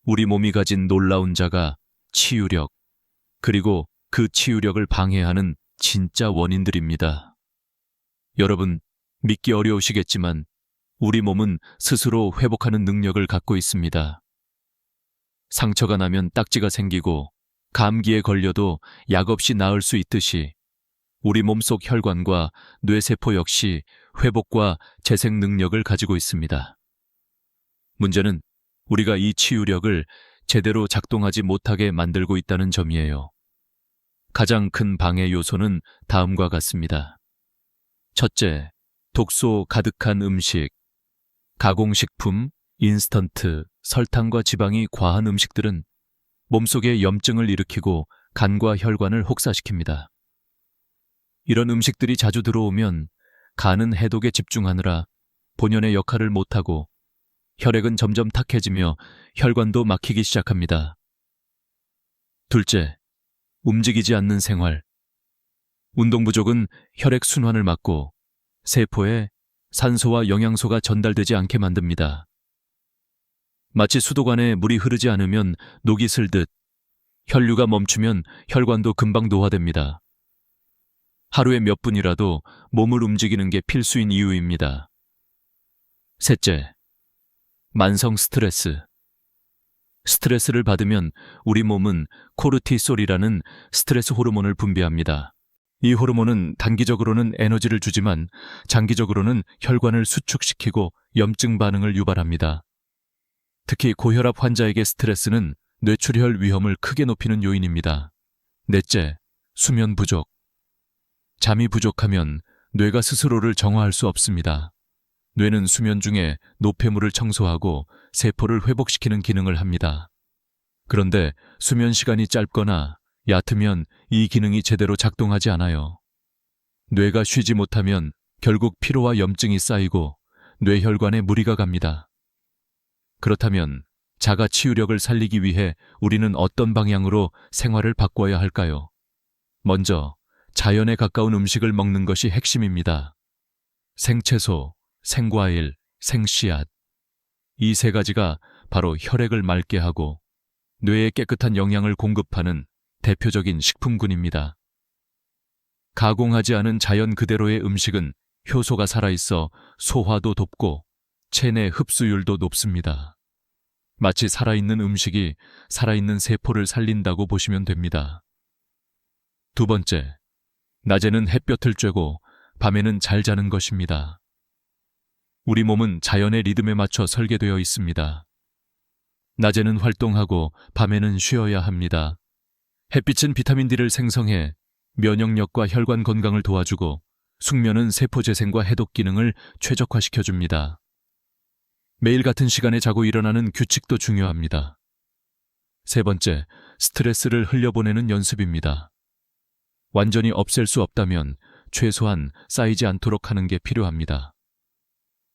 우리 몸이 가진 놀라운 자가 치유력, 그리고 그 치유력을 방해하는 진짜 원인들입니다. 여러분, 믿기 어려우시겠지만 우리 몸은 스스로 회복하는 능력을 갖고 있습니다. 상처가 나면 딱지가 생기고 감기에 걸려도 약 없이 나을 수 있듯이 우리 몸속 혈관과 뇌세포 역시 회복과 재생 능력을 가지고 있습니다. 문제는 우리가 이 치유력을 제대로 작동하지 못하게 만들고 있다는 점이에요. 가장 큰 방해 요소는 다음과 같습니다. 첫째, 독소 가득한 음식, 가공식품, 인스턴트, 설탕과 지방이 과한 음식들은 몸속에 염증을 일으키고 간과 혈관을 혹사시킵니다. 이런 음식들이 자주 들어오면 간은 해독에 집중하느라 본연의 역할을 못하고 혈액은 점점 탁해지며 혈관도 막히기 시작합니다. 둘째, 움직이지 않는 생활. 운동 부족은 혈액 순환을 막고 세포에 산소와 영양소가 전달되지 않게 만듭니다. 마치 수도관에 물이 흐르지 않으면 녹이 슬듯 혈류가 멈추면 혈관도 금방 노화됩니다. 하루에 몇 분이라도 몸을 움직이는 게 필수인 이유입니다. 셋째, 만성 스트레스. 스트레스를 받으면 우리 몸은 코르티솔이라는 스트레스 호르몬을 분비합니다. 이 호르몬은 단기적으로는 에너지를 주지만 장기적으로는 혈관을 수축시키고 염증 반응을 유발합니다. 특히 고혈압 환자에게 스트레스는 뇌출혈 위험을 크게 높이는 요인입니다. 넷째, 수면 부족. 잠이 부족하면 뇌가 스스로를 정화할 수 없습니다. 뇌는 수면 중에 노폐물을 청소하고 세포를 회복시키는 기능을 합니다. 그런데 수면 시간이 짧거나 얕으면 이 기능이 제대로 작동하지 않아요. 뇌가 쉬지 못하면 결국 피로와 염증이 쌓이고 뇌혈관에 무리가 갑니다. 그렇다면 자가 치유력을 살리기 위해 우리는 어떤 방향으로 생활을 바꿔야 할까요? 먼저 자연에 가까운 음식을 먹는 것이 핵심입니다. 생채소, 생과일, 생씨앗. 이 3가지가 바로 혈액을 맑게 하고 뇌에 깨끗한 영양을 공급하는 대표적인 식품군입니다. 가공하지 않은 자연 그대로의 음식은 효소가 살아있어 소화도 돕고 체내 흡수율도 높습니다. 마치 살아있는 음식이 살아있는 세포를 살린다고 보시면 됩니다. 두 번째, 낮에는 햇볕을 쬐고 밤에는 잘 자는 것입니다. 우리 몸은 자연의 리듬에 맞춰 설계되어 있습니다. 낮에는 활동하고 밤에는 쉬어야 합니다. 햇빛은 비타민 D를 생성해 면역력과 혈관 건강을 도와주고 숙면은 세포 재생과 해독 기능을 최적화시켜줍니다. 매일 같은 시간에 자고 일어나는 규칙도 중요합니다. 세 번째, 스트레스를 흘려보내는 연습입니다. 완전히 없앨 수 없다면 최소한 쌓이지 않도록 하는 게 필요합니다.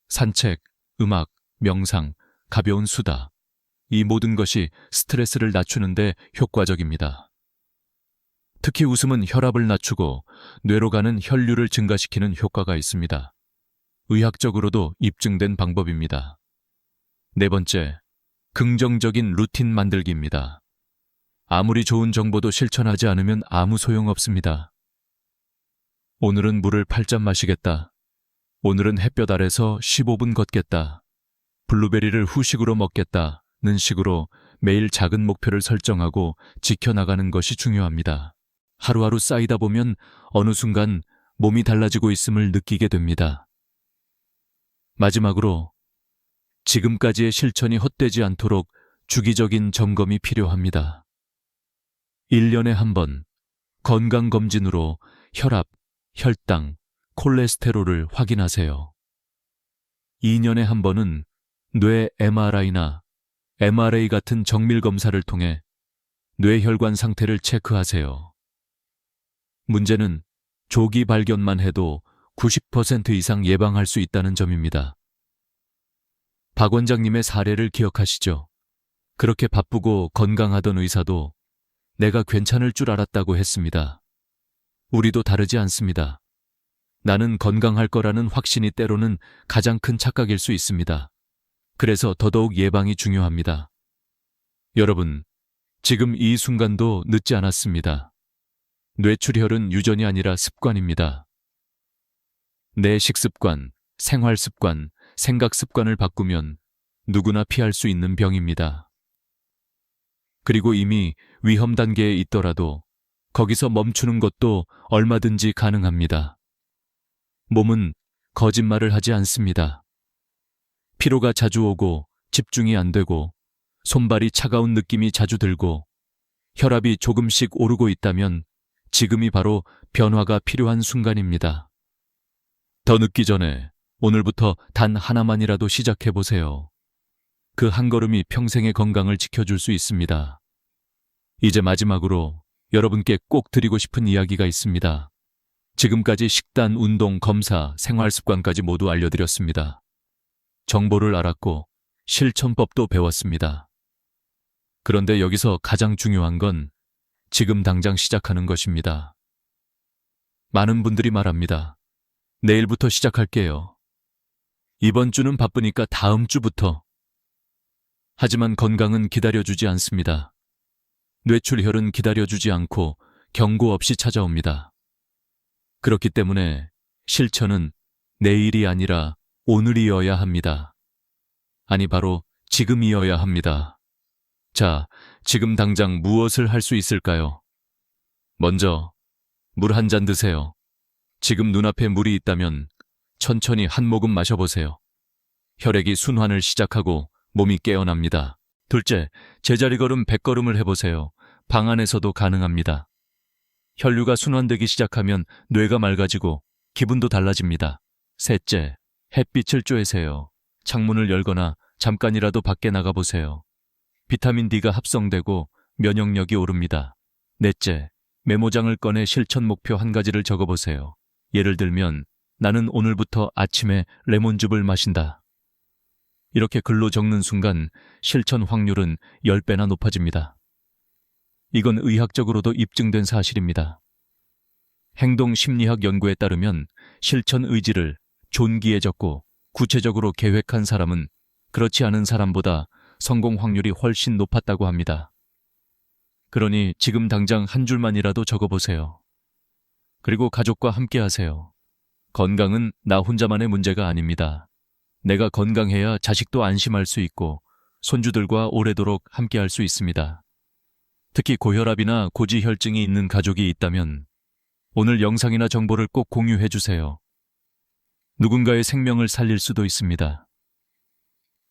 산책, 음악, 명상, 가벼운 수다, 이 모든 것이 스트레스를 낮추는 데 효과적입니다. 특히 웃음은 혈압을 낮추고 뇌로 가는 혈류를 증가시키는 효과가 있습니다. 의학적으로도 입증된 방법입니다. 네 번째, 긍정적인 루틴 만들기입니다. 아무리 좋은 정보도 실천하지 않으면 아무 소용없습니다. 오늘은 물을 8잔 마시겠다. 오늘은 햇볕 아래서 15분 걷겠다. 블루베리를 후식으로 먹겠다는 식으로 매일 작은 목표를 설정하고 지켜나가는 것이 중요합니다. 하루하루 쌓이다 보면 어느 순간 몸이 달라지고 있음을 느끼게 됩니다. 마지막으로 지금까지의 실천이 헛되지 않도록 주기적인 점검이 필요합니다. 1년에 한 번 건강검진으로 혈압, 혈당, 콜레스테롤을 확인하세요. 2년에 한 번은 뇌 MRI나 MRA 같은 정밀 검사를 통해 뇌혈관 상태를 체크하세요. 문제는 조기 발견만 해도 90% 이상 예방할 수 있다는 점입니다. 박 원장님의 사례를 기억하시죠? 그렇게 바쁘고 건강하던 의사도 내가 괜찮을 줄 알았다고 했습니다. 우리도 다르지 않습니다. 나는 건강할 거라는 확신이 때로는 가장 큰 착각일 수 있습니다. 그래서 더더욱 예방이 중요합니다. 여러분, 지금 이 순간도 늦지 않았습니다. 뇌출혈은 유전이 아니라 습관입니다. 내 식습관, 생활습관, 생각습관을 바꾸면 누구나 피할 수 있는 병입니다. 그리고 이미 위험 단계에 있더라도 거기서 멈추는 것도 얼마든지 가능합니다. 몸은 거짓말을 하지 않습니다. 피로가 자주 오고 집중이 안 되고 손발이 차가운 느낌이 자주 들고 혈압이 조금씩 오르고 있다면 지금이 바로 변화가 필요한 순간입니다. 더 늦기 전에 오늘부터 단 하나만이라도 시작해보세요. 그 한 걸음이 평생의 건강을 지켜줄 수 있습니다. 이제 마지막으로 여러분께 꼭 드리고 싶은 이야기가 있습니다. 지금까지 식단, 운동, 검사, 생활습관까지 모두 알려드렸습니다. 정보를 알았고 실천법도 배웠습니다. 그런데 여기서 가장 중요한 건 지금 당장 시작하는 것입니다. 많은 분들이 말합니다. 내일부터 시작할게요. 이번 주는 바쁘니까 다음 주부터. 하지만 건강은 기다려주지 않습니다. 뇌출혈은 기다려주지 않고 경고 없이 찾아옵니다. 그렇기 때문에 실천은 내일이 아니라 오늘이어야 합니다. 아니, 바로 지금이어야 합니다. 자, 지금 당장 무엇을 할 수 있을까요? 먼저 물 한 잔 드세요. 지금 눈앞에 물이 있다면 천천히 한 모금 마셔보세요. 혈액이 순환을 시작하고 몸이 깨어납니다. 둘째, 제자리 걸음 100걸음을 해보세요. 방 안에서도 가능합니다. 혈류가 순환되기 시작하면 뇌가 맑아지고 기분도 달라집니다. 셋째, 햇빛을 쬐세요. 창문을 열거나 잠깐이라도 밖에 나가보세요. 비타민 D가 합성되고 면역력이 오릅니다. 넷째, 메모장을 꺼내 실천 목표 한 가지를 적어보세요. 예를 들면 나는 오늘부터 아침에 레몬즙을 마신다. 이렇게 글로 적는 순간 실천 확률은 10배나 높아집니다. 이건 의학적으로도 입증된 사실입니다. 행동심리학 연구에 따르면 실천 의지를 존기에 적고 구체적으로 계획한 사람은 그렇지 않은 사람보다 성공 확률이 훨씬 높았다고 합니다. 그러니 지금 당장 한 줄만이라도 적어보세요. 그리고 가족과 함께 하세요. 건강은 나 혼자만의 문제가 아닙니다. 내가 건강해야 자식도 안심할 수 있고 손주들과 오래도록 함께 할 수 있습니다. 특히 고혈압이나 고지혈증이 있는 가족이 있다면 오늘 영상이나 정보를 꼭 공유해 주세요. 누군가의 생명을 살릴 수도 있습니다.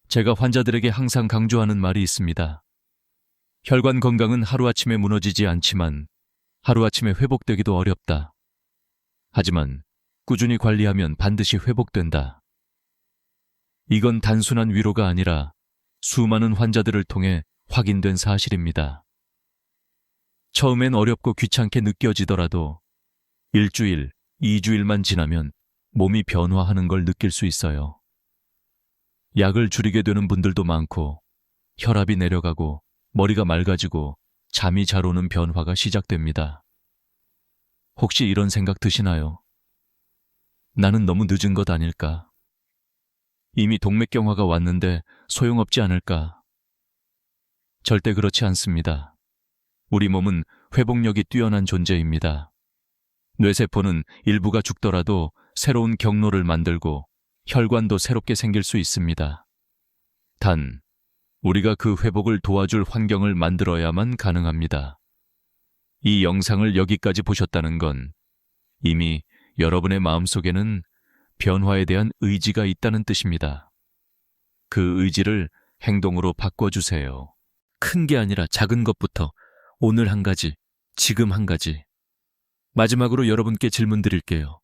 제가 환자들에게 항상 강조하는 말이 있습니다. 혈관 건강은 하루아침에 무너지지 않지만 하루아침에 회복되기도 어렵다. 하지만 꾸준히 관리하면 반드시 회복된다. 이건 단순한 위로가 아니라 수많은 환자들을 통해 확인된 사실입니다. 처음엔 어렵고 귀찮게 느껴지더라도 일주일, 2주일만 지나면 몸이 변화하는 걸 느낄 수 있어요. 약을 줄이게 되는 분들도 많고 혈압이 내려가고 머리가 맑아지고 잠이 잘 오는 변화가 시작됩니다. 혹시 이런 생각 드시나요? 나는 너무 늦은 것 아닐까? 이미 동맥경화가 왔는데 소용없지 않을까? 절대 그렇지 않습니다. 우리 몸은 회복력이 뛰어난 존재입니다. 뇌세포는 일부가 죽더라도 새로운 경로를 만들고 혈관도 새롭게 생길 수 있습니다. 단, 우리가 그 회복을 도와줄 환경을 만들어야만 가능합니다. 이 영상을 여기까지 보셨다는 건 이미 여러분의 마음속에는 변화에 대한 의지가 있다는 뜻입니다. 그 의지를 행동으로 바꿔주세요. 큰 게 아니라 작은 것부터 오늘 한 가지, 지금 한 가지. 마지막으로 여러분께 질문 드릴게요.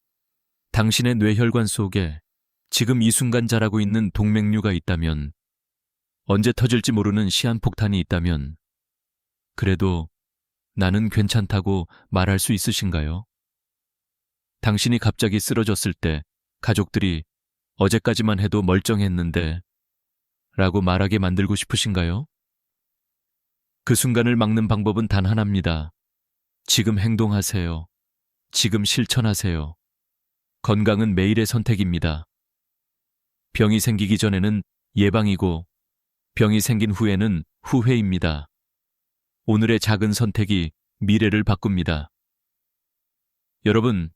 당신의 뇌혈관 속에 지금 이 순간 자라고 있는 동맥류가 있다면, 언제 터질지 모르는 시한폭탄이 있다면, 그래도 나는 괜찮다고 말할 수 있으신가요? 당신이 갑자기 쓰러졌을 때 가족들이 어제까지만 해도 멀쩡했는데 라고 말하게 만들고 싶으신가요? 그 순간을 막는 방법은 단 하나입니다. 지금 행동하세요. 지금 실천하세요. 건강은 매일의 선택입니다. 병이 생기기 전에는 예방이고 병이 생긴 후에는 후회입니다. 오늘의 작은 선택이 미래를 바꿉니다. 여러분,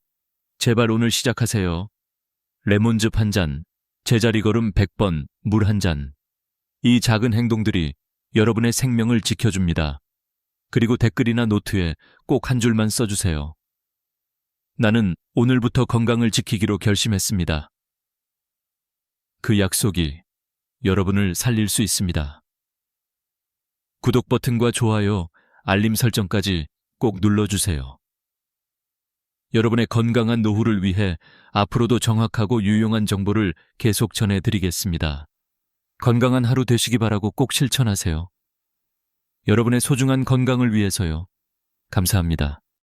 제발 오늘 시작하세요. 레몬즙 한 잔, 제자리 걸음 100번, 물 한 잔. 이 작은 행동들이 여러분의 생명을 지켜줍니다. 그리고 댓글이나 노트에 꼭 한 줄만 써주세요. 나는 오늘부터 건강을 지키기로 결심했습니다. 그 약속이 여러분을 살릴 수 있습니다. 구독 버튼과 좋아요, 알림 설정까지 꼭 눌러주세요. 여러분의 건강한 노후를 위해 앞으로도 정확하고 유용한 정보를 계속 전해드리겠습니다. 건강한 하루 되시기 바라고 꼭 실천하세요. 여러분의 소중한 건강을 위해서요. 감사합니다.